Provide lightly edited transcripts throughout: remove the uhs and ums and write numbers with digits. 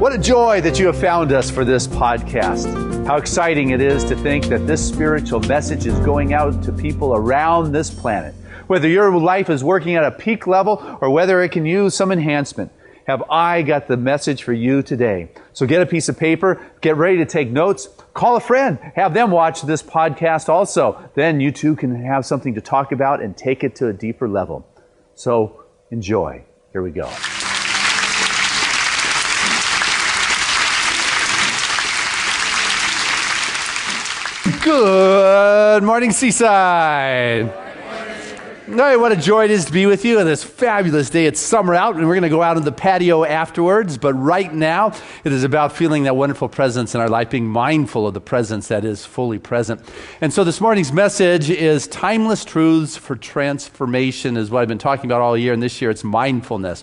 What a joy that you have found us for this podcast. How exciting it is to think that this spiritual message is going out to people around this planet. Whether your life is working at a peak level or whether it can use some enhancement, have I got the message for you today. So get a piece of paper, get ready to take notes, call a friend, have them watch this podcast also. Then you too can have something to talk about and take it to a deeper level. So enjoy. Here we go. Good morning, Seaside. All right, what a joy it is to be with you on this fabulous day. It's summer out, and we're going to go out on the patio afterwards. But right now, it is about feeling that wonderful presence in our life, being mindful of the presence that is fully present. And so this morning's message is Timeless Truths for Transformation, is what I've been talking about all year, and this year it's mindfulness.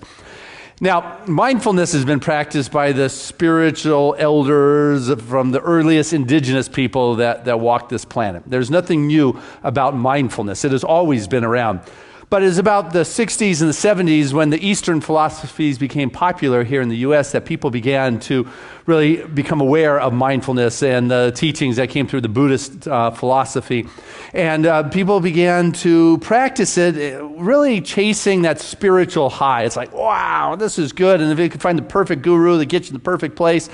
Now, mindfulness has been practiced by the spiritual elders from the earliest indigenous people that walked this planet. There's nothing new about mindfulness. It has always been around. But it is about the 60s and the 70s when the Eastern philosophies became popular here in the U.S. that people began to really become aware of mindfulness and the teachings that came through the Buddhist philosophy. And people began to practice it, really chasing that spiritual high. It's like, wow, this is good. And if you could find the perfect guru that gets you in the perfect place.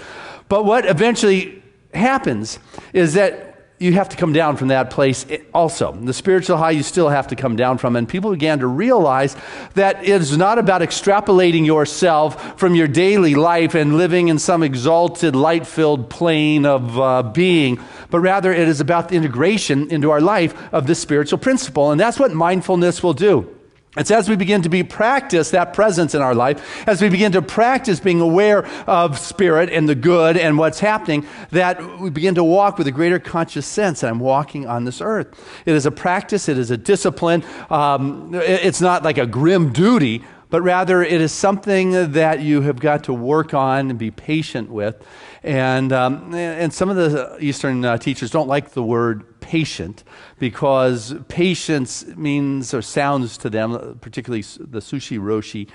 But what eventually happens is that you have to come down from that place also. The spiritual high you still have to come down from. And people began to realize that it's not about extrapolating yourself from your daily life and living in some exalted, light-filled plane of being, but rather it is about the integration into our life of this spiritual principle. And that's what mindfulness will do. It's as we begin to practice that presence in our life, as we begin to practice being aware of spirit and the good and what's happening, that we begin to walk with a greater conscious sense that I'm walking on this earth. It is a practice, it is a discipline. It's not like a grim duty, but rather it is something that you have got to work on and be patient with. And some of the Eastern teachers don't like the word patient because patience means or sounds to them, particularly the sushi roshi,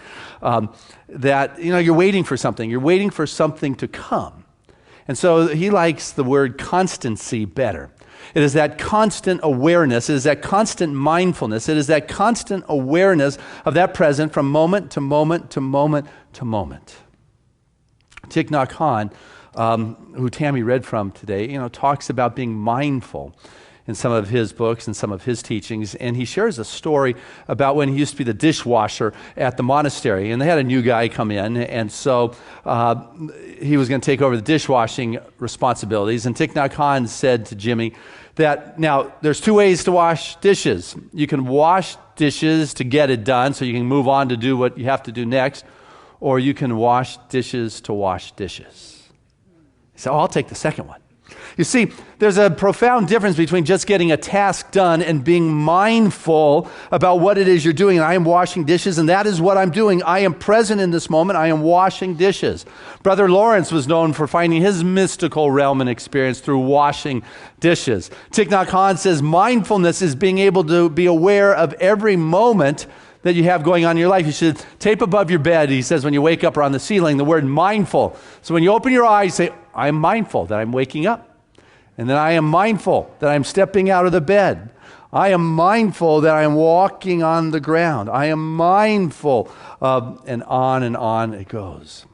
that you're waiting for something. You're waiting for something to come. And so he likes the word constancy better. It is that constant awareness. It is that constant mindfulness. It is that constant awareness of that present from moment to moment to moment to moment. Thich Nhat Hanh, who Tammy read from today, talks about being mindful in some of his books and some of his teachings. And he shares a story about when he used to be the dishwasher at the monastery. And they had a new guy come in. And so he was going to take over the dishwashing responsibilities. And Thich Nhat Hanh said to Jimmy that, now, there's two ways to wash dishes. You can wash dishes to get it done so you can move on to do what you have to do next. Or you can wash dishes to wash dishes. He said, I'll take the second one. You see, there's a profound difference between just getting a task done and being mindful about what it is you're doing. And I am washing dishes, and that is what I'm doing. I am present in this moment. I am washing dishes. Brother Lawrence was known for finding his mystical realm and experience through washing dishes. Thich Nhat Hanh says mindfulness is being able to be aware of every moment that you have going on in your life. You should tape above your bed, he says, when you wake up, or on the ceiling, the word mindful. So when you open your eyes, say, I am mindful that I'm waking up. And then I am mindful that I'm stepping out of the bed. I am mindful that I am walking on the ground. I am mindful of, and on it goes.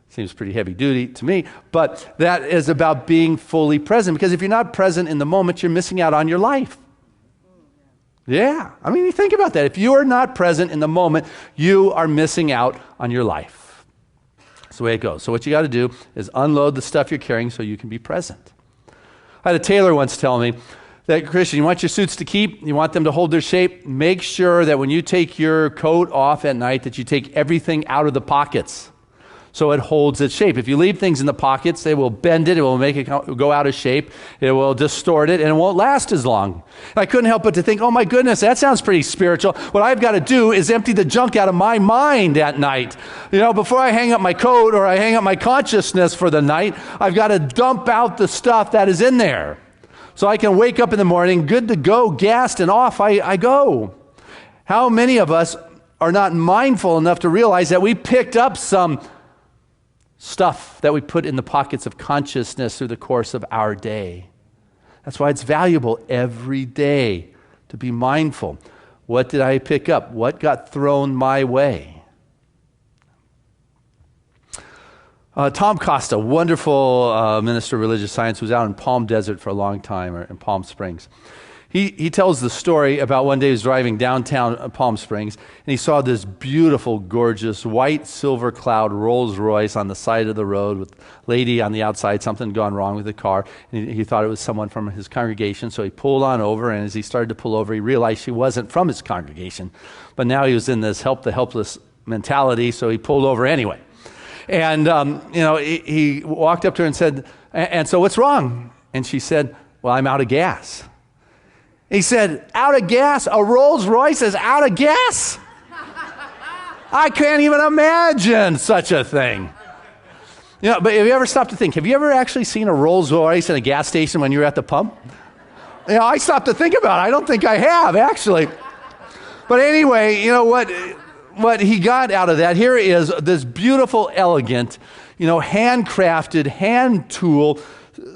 Seems pretty heavy duty to me, but that is about being fully present. Because if you're not present in the moment, you're missing out on your life. Yeah, I mean, you think about that. If you are not present in the moment, you are missing out on your life. That's the way it goes. So what you got to do is unload the stuff you're carrying so you can be present. I had a tailor once tell me that, Christian, you want your suits to keep, you want them to hold their shape, make sure that when you take your coat off at night that you take everything out of the pockets so it holds its shape. If you leave things in the pockets, they will bend it, it will make it go out of shape, it will distort it, and it won't last as long. And I couldn't help but to think, oh my goodness, that sounds pretty spiritual. What I've got to do is empty the junk out of my mind at night. Before I hang up my coat or I hang up my consciousness for the night, I've got to dump out the stuff that is in there. So I can wake up in the morning, good to go, gassed, and off I go. How many of us are not mindful enough to realize that we picked up some stuff that we put in the pockets of consciousness through the course of our day. That's why it's valuable every day to be mindful. What did I pick up? What got thrown my way? Tom Costa, wonderful minister of religious science, was out in Palm Desert for a long time, or in Palm Springs. He tells the story about one day he was driving downtown Palm Springs, and he saw this beautiful, gorgeous, white silver cloud Rolls Royce on the side of the road with a lady on the outside, something had gone wrong with the car, and he thought it was someone from his congregation, so he pulled on over, and as he started to pull over, he realized she wasn't from his congregation. But now he was in this help the helpless mentality, so he pulled over anyway. And, he walked up to her and said, and so what's wrong? And she said, well, I'm out of gas. He said, out of gas? A Rolls Royce is out of gas? I can't even imagine such a thing. But have you ever stopped to think, have you ever actually seen a Rolls Royce in a gas station when you were at the pump? I stopped to think about it. I don't think I have, actually. But anyway, what he got out of that, here is this beautiful, elegant, handcrafted, hand tool,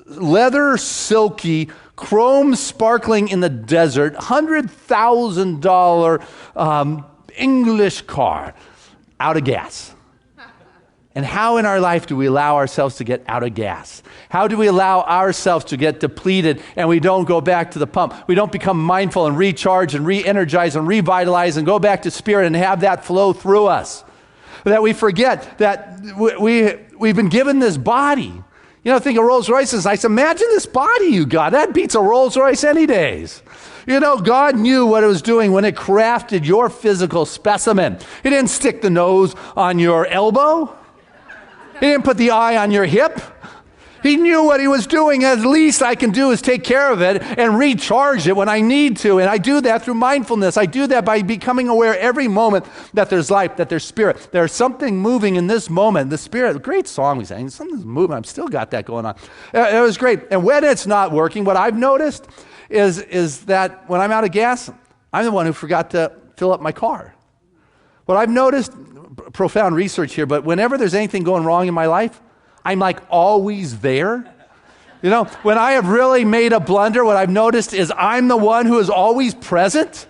leather, silky, chrome sparkling in the desert, $100,000 English car, out of gas. And how in our life do we allow ourselves to get out of gas? How do we allow ourselves to get depleted and we don't go back to the pump? We don't become mindful and recharge and re-energize and revitalize and go back to spirit and have that flow through us. That we forget that we've been given this body. Think of Rolls Royce as nice. Imagine this body you got. That beats a Rolls Royce any days. God knew what it was doing when it crafted your physical specimen. He didn't stick the nose on your elbow. He didn't put the eye on your hip. He knew what he was doing. At least I can do is take care of it and recharge it when I need to. And I do that through mindfulness. I do that by becoming aware every moment that there's life, that there's spirit. There's something moving in this moment. The spirit, great song we sang. Something's moving. I've still got that going on. It was great. And when it's not working, what I've noticed is that when I'm out of gas, I'm the one who forgot to fill up my car. What I've noticed, profound research here, but whenever there's anything going wrong in my life, I'm like always there. When I have really made a blunder, what I've noticed is I'm the one who is always present.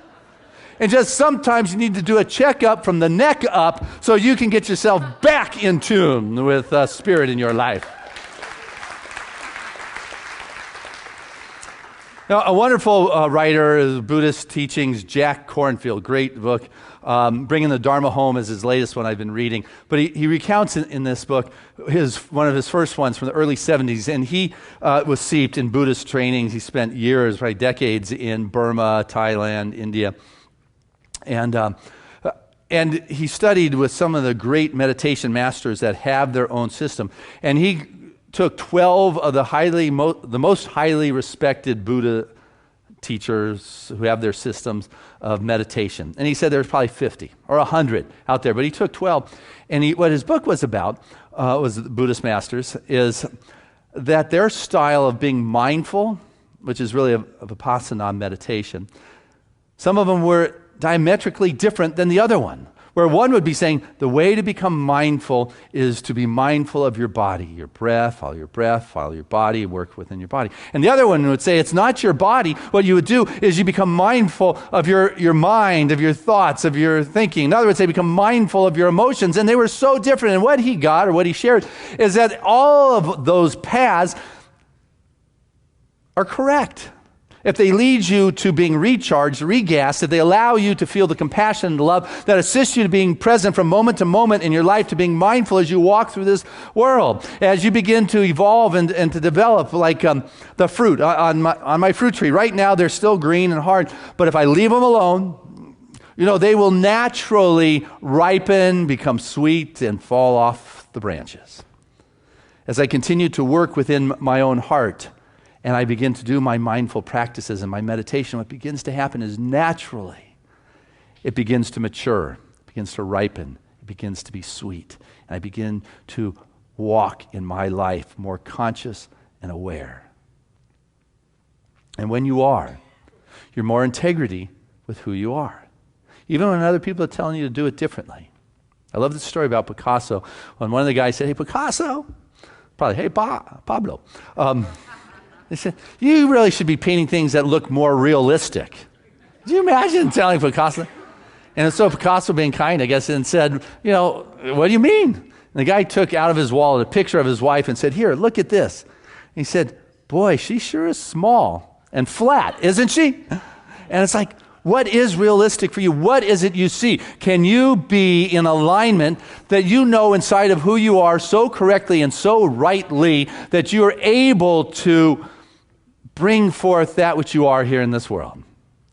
And just sometimes you need to do a checkup from the neck up so you can get yourself back in tune with spirit in your life. Now, a wonderful writer, Buddhist teachings, Jack Kornfield, great book. Bringing the Dharma Home is his latest one I've been reading. But he recounts in this book one of his first ones from the early 70s. And he was steeped in Buddhist trainings. He spent years, probably decades, in Burma, Thailand, India. And he studied with some of the great meditation masters that have their own system. And he took 12 of the most highly respected Buddha teachers who have their systems of meditation. And he said there's probably 50 or 100 out there, but he took 12. And what his book was about, was the Buddhist masters, is that their style of being mindful, which is really of vipassana meditation, some of them were diametrically different than the other one. Where one would be saying, the way to become mindful is to be mindful of your body, your breath, follow your body, work within your body. And the other one would say, it's not your body. What you would do is you become mindful of your mind, of your thoughts, of your thinking. In other words, they become mindful of your emotions. And they were so different. And what he got, or what he shared, is that all of those paths are correct. If they lead you to being recharged, regassed, if they allow you to feel the compassion and love that assists you to being present from moment to moment in your life, to being mindful as you walk through this world, as you begin to evolve and to develop, like the fruit on my fruit tree. Right now, they're still green and hard, but if I leave them alone, they will naturally ripen, become sweet, and fall off the branches. As I continue to work within my own heart, and I begin to do my mindful practices and my meditation, what begins to happen is naturally, it begins to mature, it begins to ripen, it begins to be sweet. And I begin to walk in my life more conscious and aware. And when you are, you're more integrity with who you are. Even when other people are telling you to do it differently. I love the story about Picasso. When one of the guys said, "Hey, Picasso," probably, "Hey, Pablo," they said, "You really should be painting things that look more realistic." Can you imagine telling Picasso? And so Picasso, being kind, I guess, and said, "What do you mean?" And the guy took out of his wallet a picture of his wife and said, "Here, look at this." And he said, "Boy, she sure is small and flat, isn't she?" And it's like, what is realistic for you? What is it you see? Can you be in alignment that you know inside of who you are so correctly and so rightly that you are able to bring forth that which you are here in this world?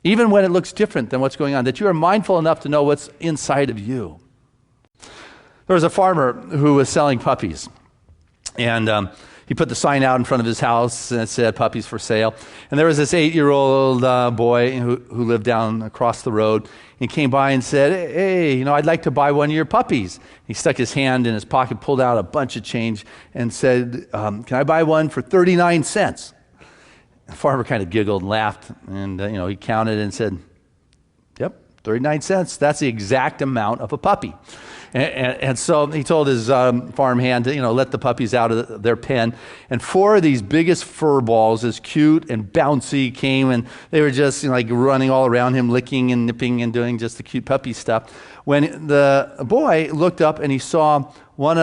Even when it looks different than what's going on, that you are mindful enough to know what's inside of you. There was a farmer who was selling puppies, and he put the sign out in front of his house, and it said, "Puppies for sale." And there was this 8-year-old boy who lived down across the road, and came by and said, "Hey, I'd like to buy one of your puppies." He stuck his hand in his pocket, pulled out a bunch of change, and said, "Can I buy one for 39 cents? The farmer kind of giggled and laughed, and he counted and said, "Yep, 39 cents. That's the exact amount of a puppy." And so he told his farmhand to let the puppies out of their pen. And 4 of these biggest fur balls, as cute and bouncy, came, and they were just running all around him, licking and nipping and doing just the cute puppy stuff. When the boy looked up and he saw one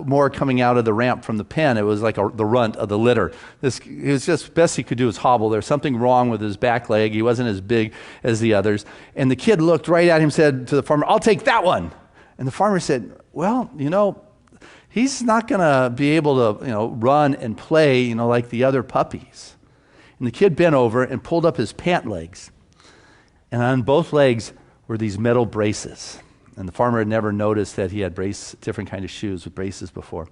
more coming out of the ramp from the pen, it was like the runt of the litter. It was just best he could do was hobble. There was something wrong with his back leg. He wasn't as big as the others. And the kid looked right at him, said to the farmer, "I'll take that one." And the farmer said, "Well, he's not going to be able to, run and play, like the other puppies." And the kid bent over and pulled up his pant legs. And on both legs were these metal braces. And the farmer had never noticed that he had different kind of shoes with braces before.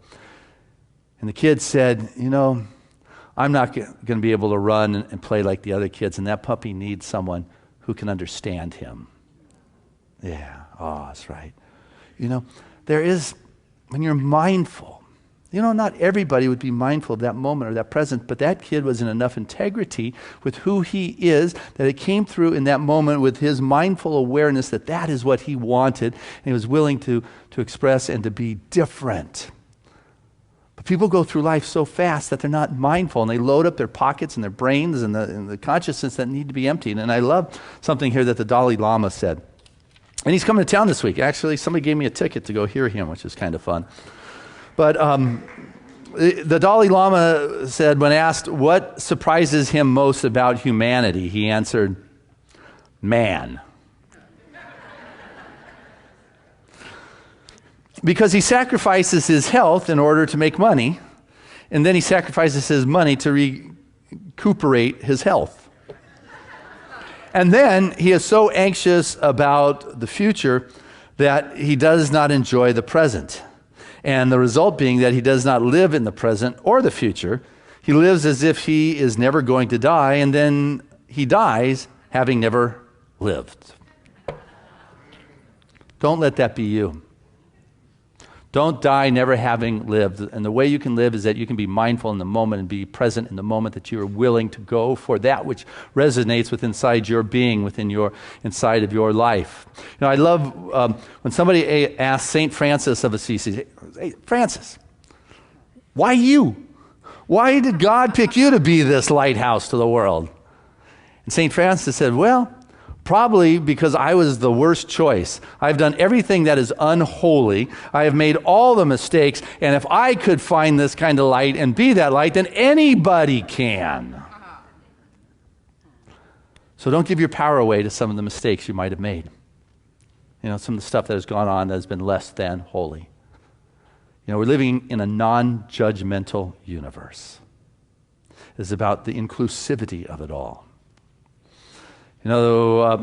And the kid said, "I'm not going to be able to run and play like the other kids, and that puppy needs someone who can understand him." Yeah, that's right. There is, when you're mindful, not everybody would be mindful of that moment or that present, but that kid was in enough integrity with who he is that it came through in that moment with his mindful awareness that that is what he wanted, and he was willing to express and to be different. But people go through life so fast that they're not mindful, and they load up their pockets and their brains and the consciousness that need to be emptied. And I love something here that the Dalai Lama said. And he's coming to town this week. Actually, somebody gave me a ticket to go hear him, which is kind of fun. But the Dalai Lama said, when asked what surprises him most about humanity, he answered, "Man." Because he sacrifices his health in order to make money, and then he sacrifices his money to recuperate his health. And then he is so anxious about the future that he does not enjoy the present. And the result being that he does not live in the present or the future. He lives as if he is never going to die, and then he dies having never lived. Don't let that be you. Don't die never having lived. And the way you can live is that you can be mindful in the moment and be present in the moment, that you are willing to go for that which resonates with inside your being, inside of your life. I love when somebody asks St. Francis of Assisi, "Hey, Francis, why you? Why did God pick you to be this lighthouse to the world?" And St. Francis said, "Well, probably because I was the worst choice. I've done everything that is unholy. I have made all the mistakes. And if I could find this kind of light and be that light, then anybody can." So don't give your power away to some of the mistakes you might have made. Some of the stuff that has gone on that has been less than holy. We're living in a non-judgmental universe. It's about the inclusivity of it all.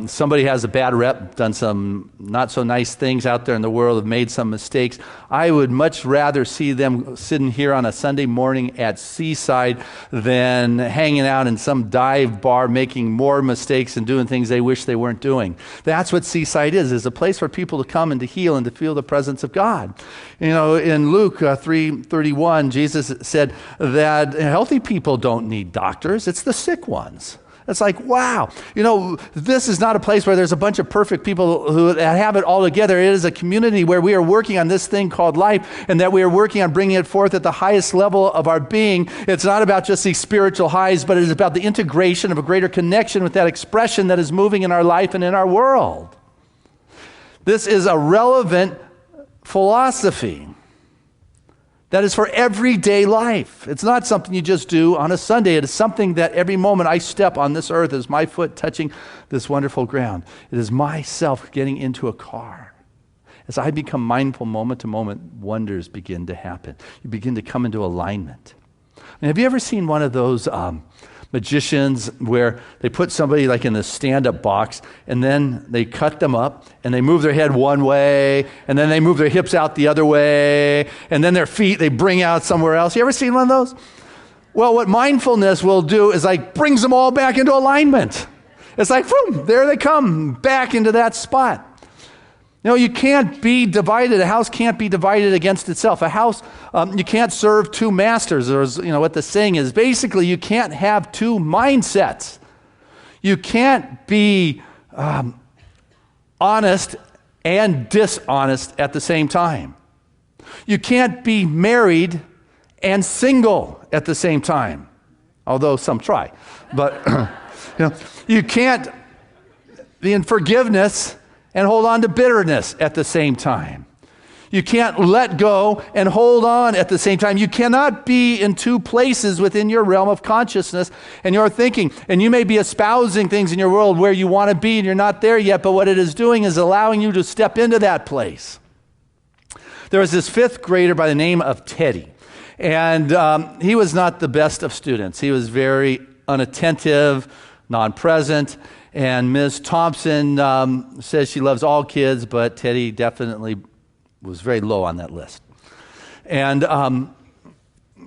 Somebody has a bad rep, done some not so nice things out there in the world, have made some mistakes. I would much rather see them sitting here on a Sunday morning at Seaside than hanging out in some dive bar making more mistakes and doing things they wish they weren't doing. That's what Seaside is a place for people to come and to heal and to feel the presence of God. In Luke 3:31, Jesus said that healthy people don't need doctors, it's the sick ones. It's like, wow, this is not a place where there's a bunch of perfect people who have it all together. It is a community where we are working on this thing called life, and that we are working on bringing it forth at the highest level of our being. It's not about just these spiritual highs, but it is about the integration of a greater connection with that expression that is moving in our life and in our world. This is a relevant philosophy that is for everyday life. It's not something you just do on a Sunday. It is something that every moment I step on this earth is my foot touching this wonderful ground. It is myself getting into a car. As I become mindful moment to moment, wonders begin to happen. You begin to come into alignment. And have you ever seen one of those magicians where they put somebody like in a stand-up box, and then they cut them up and they move their head one way, and then they move their hips out the other way, and then their feet they bring out somewhere else? You ever seen one of those? Well, what mindfulness will do is like brings them all back into alignment. It's like, boom, there they come back into that spot. You can't be divided. A house can't be divided against itself. A house, you can't serve two masters. Or what the saying is. Basically, you can't have two mindsets. You can't be honest and dishonest at the same time. You can't be married and single at the same time, although some try. But you can't be in forgiveness and hold on to bitterness at the same time. You can't let go and hold on at the same time. You cannot be in two places within your realm of consciousness and your thinking. And you may be espousing things in your world where you want to be and you're not there yet, but what it is doing is allowing you to step into that place. There was this fifth grader by the name of Teddy. And he was not the best of students. He was very unattentive, non-present. And Ms. Thompson says she loves all kids, but Teddy definitely was very low on that list. And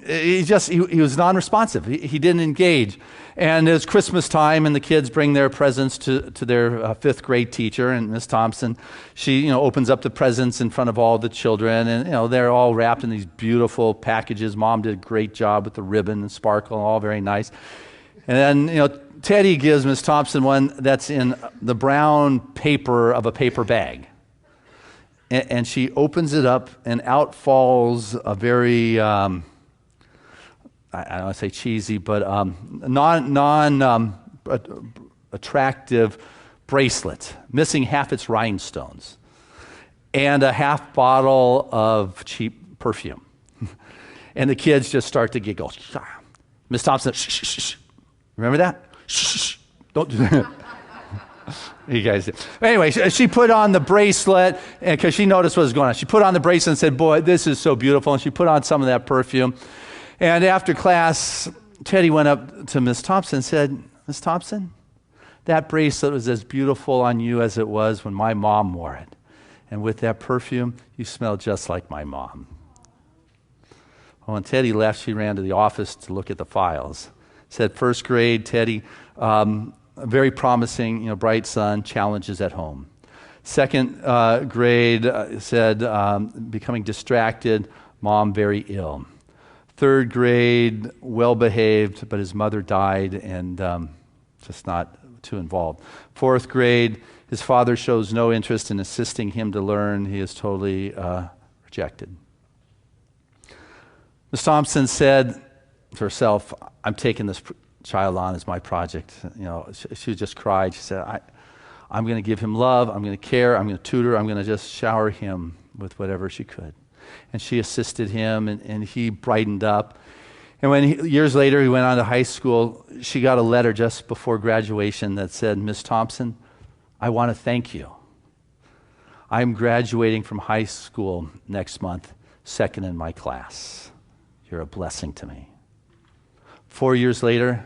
he was non-responsive. He didn't engage. And it was Christmas time, and the kids bring their presents to their fifth grade teacher. And Ms. Thompson, she opens up the presents in front of all the children, and they're all wrapped in these beautiful packages. Mom did a great job with the ribbon and sparkle, all very nice. And then Teddy gives Ms. Thompson one that's in the brown paper of a paper bag. And she opens it up, and out falls a very, I don't want to say cheesy, but attractive bracelet, missing half its rhinestones, and a half bottle of cheap perfume. And the kids just start to giggle. Ms. Thompson, shh, shh, shh. Remember that? Shh, don't do that. You guys did. Anyway, she put on the bracelet because she noticed what was going on. She put on the bracelet and said, boy, this is so beautiful. And she put on some of that perfume. And after class, Teddy went up to Miss Thompson and said, Miss Thompson, that bracelet was as beautiful on you as it was when my mom wore it. And with that perfume, you smell just like my mom. Well, when Teddy left, she ran to the office to look at the files. Said first grade, Teddy, very promising, bright son, challenges at home. Second grade said becoming distracted, mom very ill. Third grade, well behaved, but his mother died and just not too involved. Fourth grade, his father shows no interest in assisting him to learn. He is totally rejected. Ms. Thompson said to herself, I'm taking this child on as my project. She just cried. She said, I'm going to give him love. I'm going to care. I'm going to tutor. I'm going to just shower him with whatever she could. And she assisted him, and he brightened up. And when years later he went on to high school, she got a letter just before graduation that said, Miss Thompson, I want to thank you. I'm graduating from high school next month, second in my class. You're a blessing to me. 4 years later,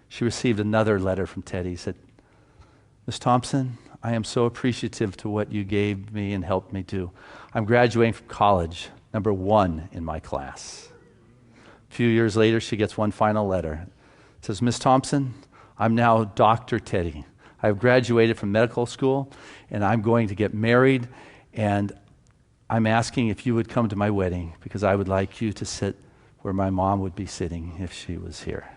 she received another letter from Teddy. He said, Miss Thompson, I am so appreciative to what you gave me and helped me do. I'm graduating from college, number 1 in my class. A few years later, she gets one final letter. It says, Miss Thompson, I'm now Dr. Teddy. I've graduated from medical school, and I'm going to get married, and I'm asking if you would come to my wedding because I would like you to sit where my mom would be sitting if she was here.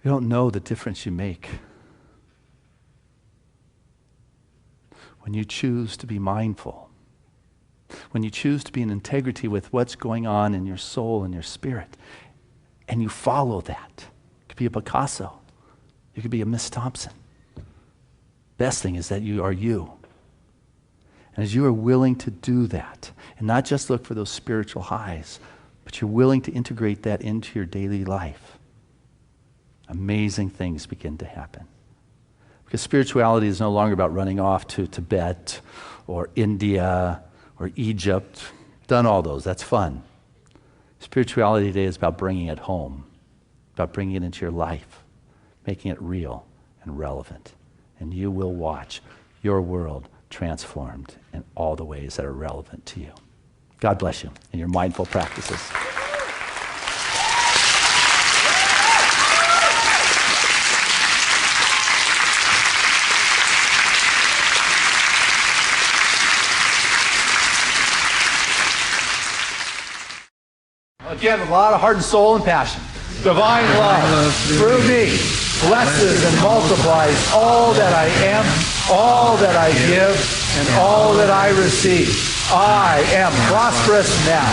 You don't know the difference you make when you choose to be mindful, when you choose to be in integrity with what's going on in your soul and your spirit, and you follow that. You could be a Picasso. You could be a Miss Thompson. Best thing is that you are you. And as you are willing to do that, and not just look for those spiritual highs, but you're willing to integrate that into your daily life, amazing things begin to happen. Because spirituality is no longer about running off to Tibet or India or Egypt. Done all those, that's fun. Spirituality today is about bringing it home, about bringing it into your life, making it real and relevant. And you will watch your world transformed in all the ways that are relevant to you. God bless you in your mindful practices. Again, a lot of heart and soul and passion. Divine love through me blesses and multiplies all that I am, all that I give, and all that I receive. I am prosperous now.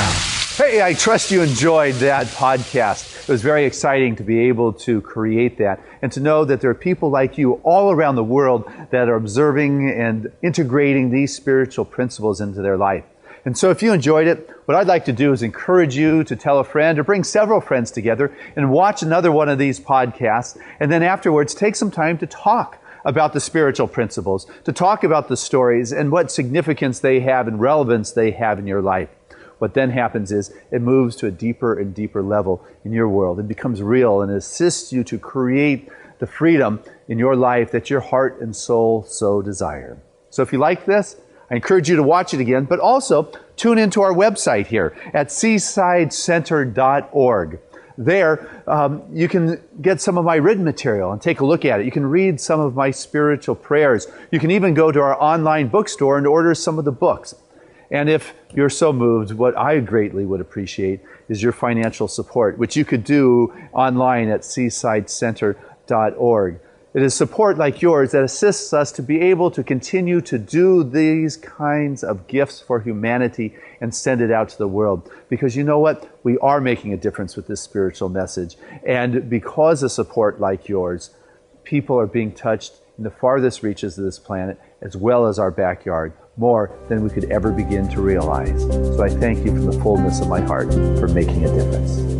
Hey, I trust you enjoyed that podcast. It was very exciting to be able to create that and to know that there are people like you all around the world that are observing and integrating these spiritual principles into their life. And so if you enjoyed it, what I'd like to do is encourage you to tell a friend or bring several friends together and watch another one of these podcasts. And then afterwards, take some time to talk about the spiritual principles, to talk about the stories and what significance they have and relevance they have in your life. What then happens is it moves to a deeper and deeper level in your world. It becomes real and assists you to create the freedom in your life that your heart and soul so desire. So if you like this, I encourage you to watch it again, but also tune into our website here at seasidecenter.org. There, you can get some of my written material and take a look at it. You can read some of my spiritual prayers. You can even go to our online bookstore and order some of the books. And if you're so moved, what I greatly would appreciate is your financial support, which you could do online at seasidecenter.org. It is support like yours that assists us to be able to continue to do these kinds of gifts for humanity and send it out to the world. Because you know what? We are making a difference with this spiritual message. And because of support like yours, people are being touched in the farthest reaches of this planet, as well as our backyard, more than we could ever begin to realize. So I thank you from the fullness of my heart for making a difference.